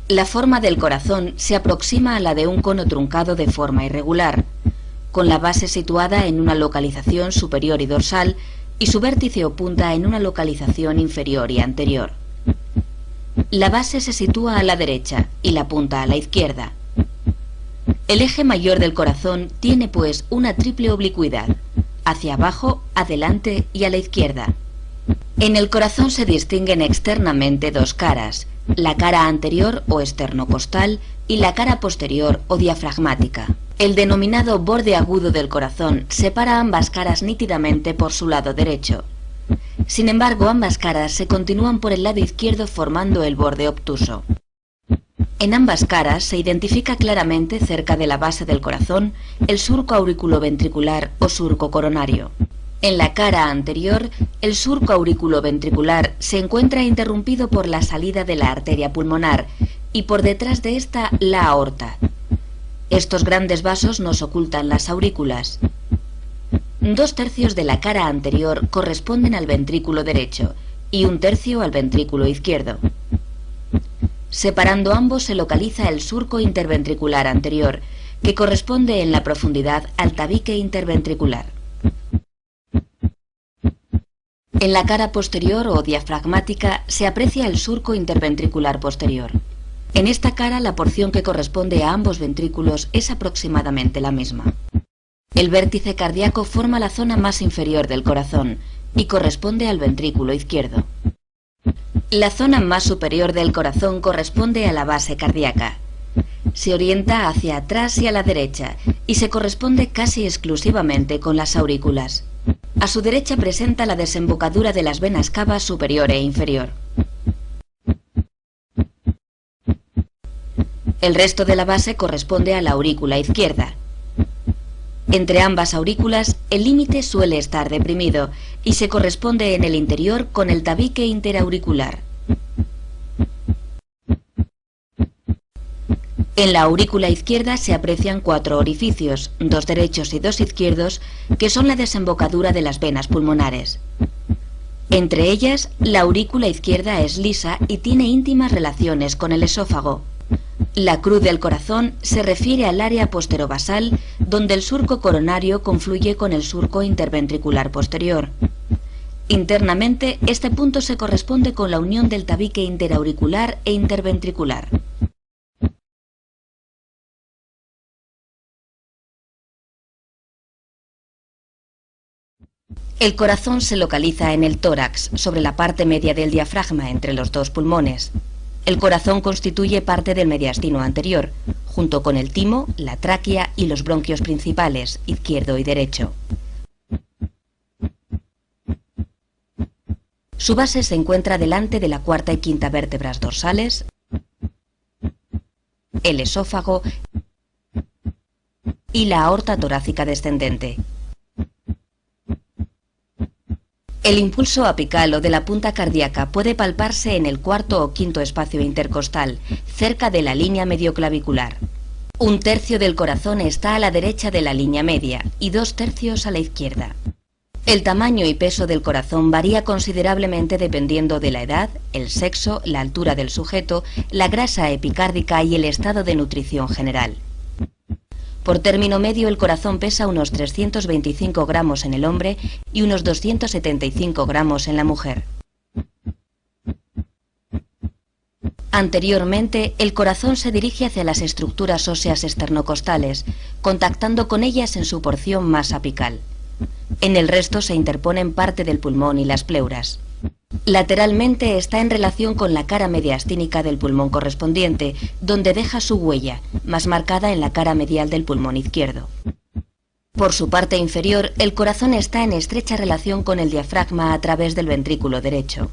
La forma del corazón se aproxima a la de un cono truncado de forma irregular, con la base situada en una localización superior y dorsal y su vértice o punta en una localización inferior y anterior. La base se sitúa a la derecha y la punta a la izquierda. El eje mayor del corazón tiene pues una triple oblicuidad, hacia abajo, adelante y a la izquierda. En el corazón se distinguen externamente dos caras, la cara anterior o esternocostal y la cara posterior o diafragmática. El denominado borde agudo del corazón separa ambas caras nítidamente por su lado derecho. Sin embargo, ambas caras se continúan por el lado izquierdo formando el borde obtuso. En ambas caras se identifica claramente cerca de la base del corazón el surco auriculoventricular o surco coronario. En la cara anterior, el surco auriculoventricular se encuentra interrumpido por la salida de la arteria pulmonar y por detrás de esta la aorta. Estos grandes vasos nos ocultan las aurículas. 2/3 de la cara anterior corresponden al ventrículo derecho y 1/3 al ventrículo izquierdo. Separando ambos se localiza el surco interventricular anterior, que corresponde en la profundidad al tabique interventricular. En la cara posterior o diafragmática se aprecia el surco interventricular posterior. En esta cara la porción que corresponde a ambos ventrículos es aproximadamente la misma. El vértice cardíaco forma la zona más inferior del corazón y corresponde al ventrículo izquierdo. La zona más superior del corazón corresponde a la base cardíaca. Se orienta hacia atrás y a la derecha y se corresponde casi exclusivamente con las aurículas. A su derecha presenta la desembocadura de las venas cava superior e inferior. El resto de la base corresponde a la aurícula izquierda. Entre ambas aurículas, el límite suele estar deprimido y se corresponde en el interior con el tabique interauricular. En la aurícula izquierda se aprecian 4 orificios, 2 derechos y 2 izquierdos, que son la desembocadura de las venas pulmonares. Entre ellas, la aurícula izquierda es lisa y tiene íntimas relaciones con el esófago. La cruz del corazón se refiere al área posterobasal, donde el surco coronario confluye con el surco interventricular posterior. Internamente, este punto se corresponde con la unión del tabique interauricular e interventricular. El corazón se localiza en el tórax, sobre la parte media del diafragma entre los dos pulmones. El corazón constituye parte del mediastino anterior, junto con el timo, la tráquea y los bronquios principales, izquierdo y derecho. Su base se encuentra delante de la cuarta y quinta vértebras dorsales, el esófago y la aorta torácica descendente. El impulso apical o de la punta cardíaca puede palparse en el cuarto o quinto espacio intercostal, cerca de la línea medioclavicular. 1/3 del corazón está a la derecha de la línea media y 2/3 a la izquierda. El tamaño y peso del corazón varía considerablemente dependiendo de la edad, el sexo, la altura del sujeto, la grasa epicárdica y el estado de nutrición general. Por término medio, el corazón pesa unos 325 gramos en el hombre y unos 275 gramos en la mujer. Anteriormente, el corazón se dirige hacia las estructuras óseas esternocostales, contactando con ellas en su porción más apical. En el resto se interponen parte del pulmón y las pleuras. Lateralmente está en relación con la cara mediastínica del pulmón correspondiente, donde deja su huella, más marcada en la cara medial del pulmón izquierdo. Por su parte inferior, el corazón está en estrecha relación con el diafragma a través del ventrículo derecho.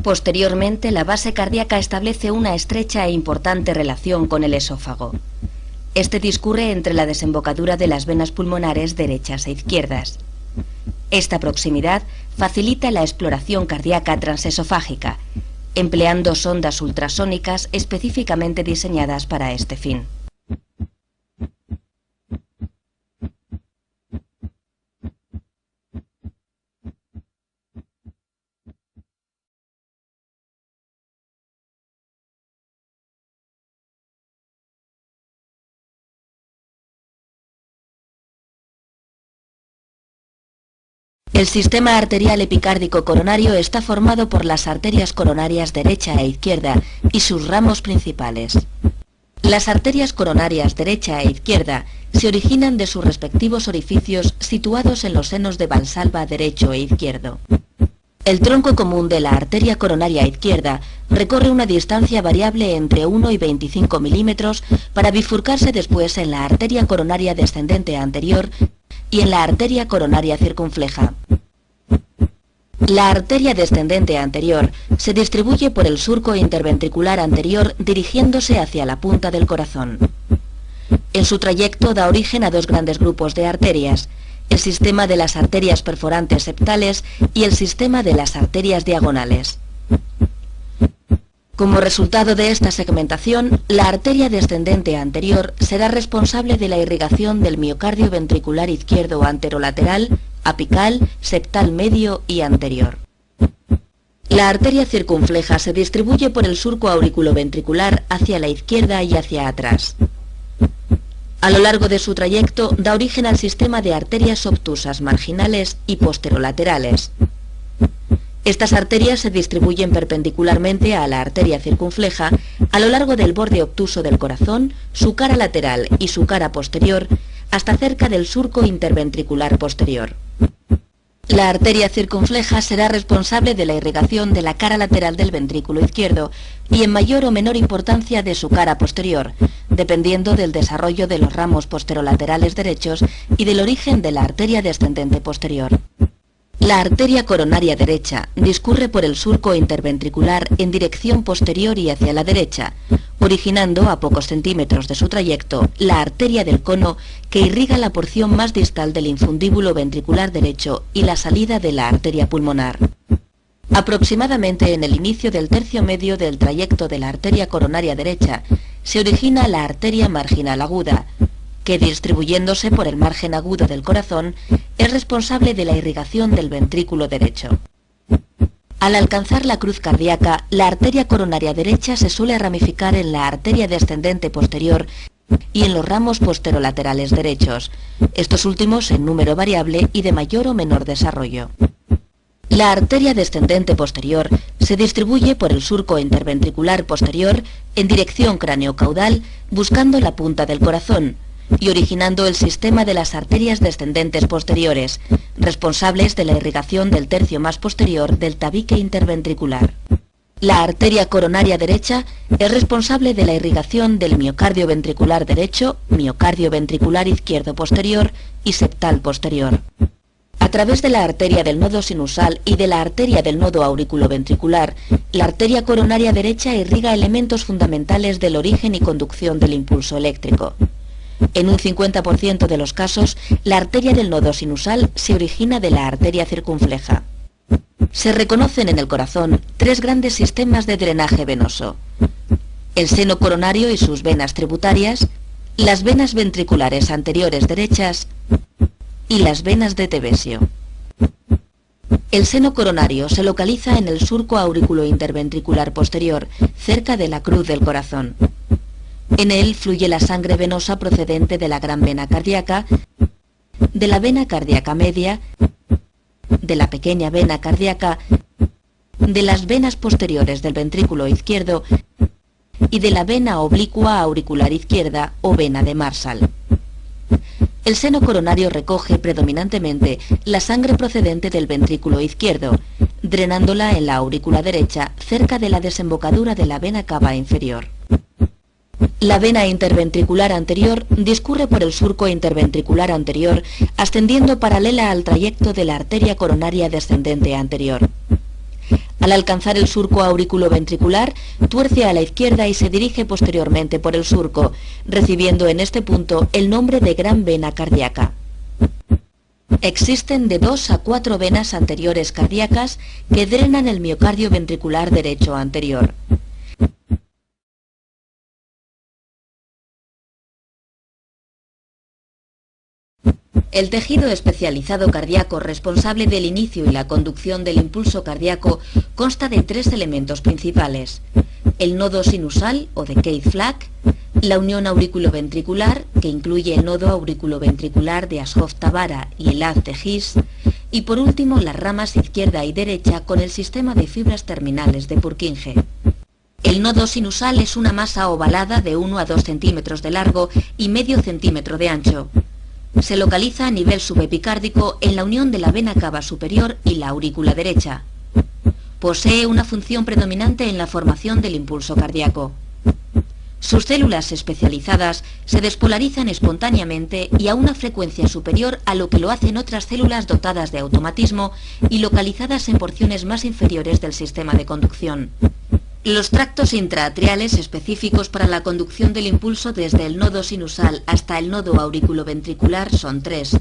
Posteriormente, la base cardíaca establece una estrecha e importante relación con el esófago. Este discurre entre la desembocadura de las venas pulmonares derechas e izquierdas. Esta proximidad facilita la exploración cardíaca transesofágica, empleando sondas ultrasónicas específicamente diseñadas para este fin. El sistema arterial epicárdico coronario está formado por las arterias coronarias derecha e izquierda y sus ramos principales. Las arterias coronarias derecha e izquierda se originan de sus respectivos orificios situados en los senos de Valsalva derecho e izquierdo. El tronco común de la arteria coronaria izquierda recorre una distancia variable entre 1 y 25 milímetros para bifurcarse después en la arteria coronaria descendente anterior y en la arteria coronaria circunfleja. La arteria descendente anterior se distribuye por el surco interventricular anterior dirigiéndose hacia la punta del corazón. En su trayecto da origen a dos grandes grupos de arterias, el sistema de las arterias perforantes septales y el sistema de las arterias diagonales. Como resultado de esta segmentación, la arteria descendente anterior será responsable de la irrigación del miocardio ventricular izquierdo anterolateral, apical, septal medio y anterior. La arteria circunfleja se distribuye por el surco auriculoventricular hacia la izquierda y hacia atrás. A lo largo de su trayecto da origen al sistema de arterias obtusas marginales y posterolaterales. Estas arterias se distribuyen perpendicularmente a la arteria circunfleja a lo largo del borde obtuso del corazón, su cara lateral y su cara posterior, hasta cerca del surco interventricular posterior. La arteria circunfleja será responsable de la irrigación de la cara lateral del ventrículo izquierdo y en mayor o menor importancia de su cara posterior, dependiendo del desarrollo de los ramos posterolaterales derechos y del origen de la arteria descendente posterior. La arteria coronaria derecha discurre por el surco interventricular en dirección posterior y hacia la derecha, originando a pocos centímetros de su trayecto la arteria del cono que irriga la porción más distal del infundíbulo ventricular derecho y la salida de la arteria pulmonar. Aproximadamente en el inicio del tercio medio del trayecto de la arteria coronaria derecha se origina la arteria marginal aguda, que distribuyéndose por el margen agudo del corazón es responsable de la irrigación del ventrículo derecho. Al alcanzar la cruz cardíaca, la arteria coronaria derecha se suele ramificar en la arteria descendente posterior y en los ramos posterolaterales derechos, estos últimos en número variable y de mayor o menor desarrollo. La arteria descendente posterior se distribuye por el surco interventricular posterior en dirección craneocaudal buscando la punta del corazón y originando el sistema de las arterias descendentes posteriores, responsables de la irrigación del tercio más posterior del tabique interventricular. La arteria coronaria derecha es responsable de la irrigación del miocardio ventricular derecho, miocardio ventricular izquierdo posterior y septal posterior. A través de la arteria del nodo sinusal y de la arteria del nodo auriculoventricular, la arteria coronaria derecha irriga elementos fundamentales del origen y conducción del impulso eléctrico. En un 50% de los casos, la arteria del nodo sinusal se origina de la arteria circunfleja. Se reconocen en el corazón tres grandes sistemas de drenaje venoso: el seno coronario y sus venas tributarias, las venas ventriculares anteriores derechas y las venas de Tevesio. El seno coronario se localiza en el surco auriculointerventricular posterior, cerca de la cruz del corazón. En él fluye la sangre venosa procedente de la gran vena cardíaca, de la vena cardíaca media, de la pequeña vena cardíaca, de las venas posteriores del ventrículo izquierdo y de la vena oblicua auricular izquierda o vena de Marshall. El seno coronario recoge predominantemente la sangre procedente del ventrículo izquierdo, drenándola en la aurícula derecha cerca de la desembocadura de la vena cava inferior. La vena interventricular anterior discurre por el surco interventricular anterior, ascendiendo paralela al trayecto de la arteria coronaria descendente anterior. Al alcanzar el surco auriculoventricular, tuerce a la izquierda y se dirige posteriormente por el surco, recibiendo en este punto el nombre de gran vena cardíaca. Existen de 2 a 4 venas anteriores cardíacas que drenan el miocardio ventricular derecho anterior. El tejido especializado cardíaco responsable del inicio y la conducción del impulso cardíaco consta de 3 elementos principales: el nodo sinusal o de Keith-Flack, la unión auriculoventricular, que incluye el nodo auriculoventricular de Ashhoff-Tavara y el haz de His, y por último las ramas izquierda y derecha con el sistema de fibras terminales de Purkinje. El nodo sinusal es una masa ovalada de 1 a 2 centímetros de largo y medio centímetro de ancho. Se localiza a nivel subepicárdico en la unión de la vena cava superior y la aurícula derecha. Posee una función predominante en la formación del impulso cardíaco. Sus células especializadas se despolarizan espontáneamente y a una frecuencia superior a lo que lo hacen otras células dotadas de automatismo y localizadas en porciones más inferiores del sistema de conducción. Los tractos intraatriales específicos para la conducción del impulso desde el nodo sinusal hasta el nodo auriculoventricular son 3.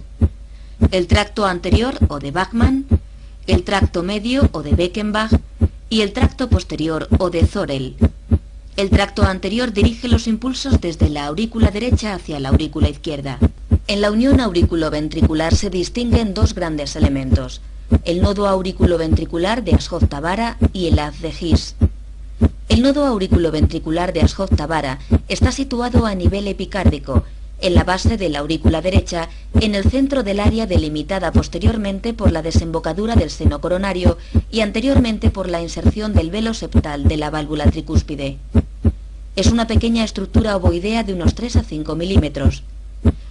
El tracto anterior o de Bachmann, el tracto medio o de Beckenbach y el tracto posterior o de Thorel. El tracto anterior dirige los impulsos desde la aurícula derecha hacia la aurícula izquierda. En la unión auriculoventricular se distinguen dos grandes elementos, el nodo auriculoventricular de Ashov-Thabara y el haz de His. El nodo auriculoventricular de Ashov-Thabara está situado a nivel epicárdico, en la base de la aurícula derecha, en el centro del área delimitada posteriormente por la desembocadura del seno coronario y anteriormente por la inserción del velo septal de la válvula tricúspide. Es una pequeña estructura ovoidea de unos 3 a 5 milímetros.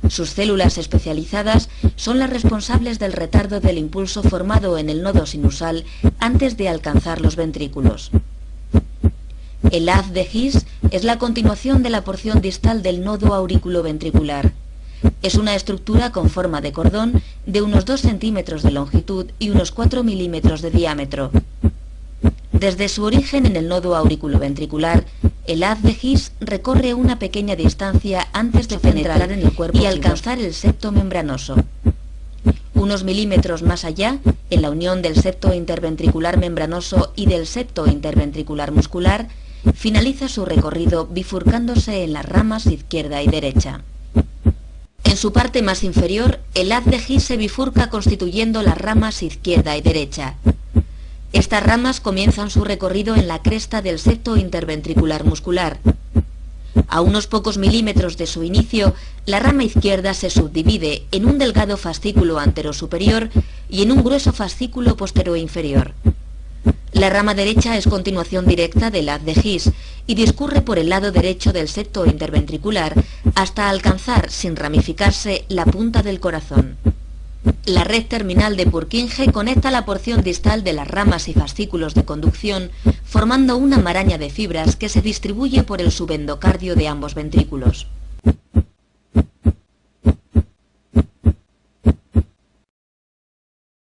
Sus células especializadas son las responsables del retardo del impulso formado en el nodo sinusal antes de alcanzar los ventrículos. El haz de His es la continuación de la porción distal del nodo auriculoventricular. Es una estructura con forma de cordón de unos 2 centímetros de longitud y unos 4 milímetros de diámetro. Desde su origen en el nodo auriculoventricular, el haz de His recorre una pequeña distancia antes de penetrar en el cuerpo y alcanzar el septo membranoso. Unos milímetros más allá, en la unión del septo interventricular membranoso y del septo interventricular muscular, finaliza su recorrido bifurcándose en las ramas izquierda y derecha. En su parte más inferior, el haz de His se bifurca constituyendo las ramas izquierda y derecha. Estas ramas comienzan su recorrido en la cresta del septo interventricular muscular. A unos pocos milímetros de su inicio, la rama izquierda se subdivide en un delgado fascículo anterosuperior y en un grueso fascículo posterior-inferior. La rama derecha es continuación directa del haz de His y discurre por el lado derecho del septo interventricular hasta alcanzar, sin ramificarse, la punta del corazón. La red terminal de Purkinje conecta la porción distal de las ramas y fascículos de conducción, formando una maraña de fibras que se distribuye por el subendocardio de ambos ventrículos.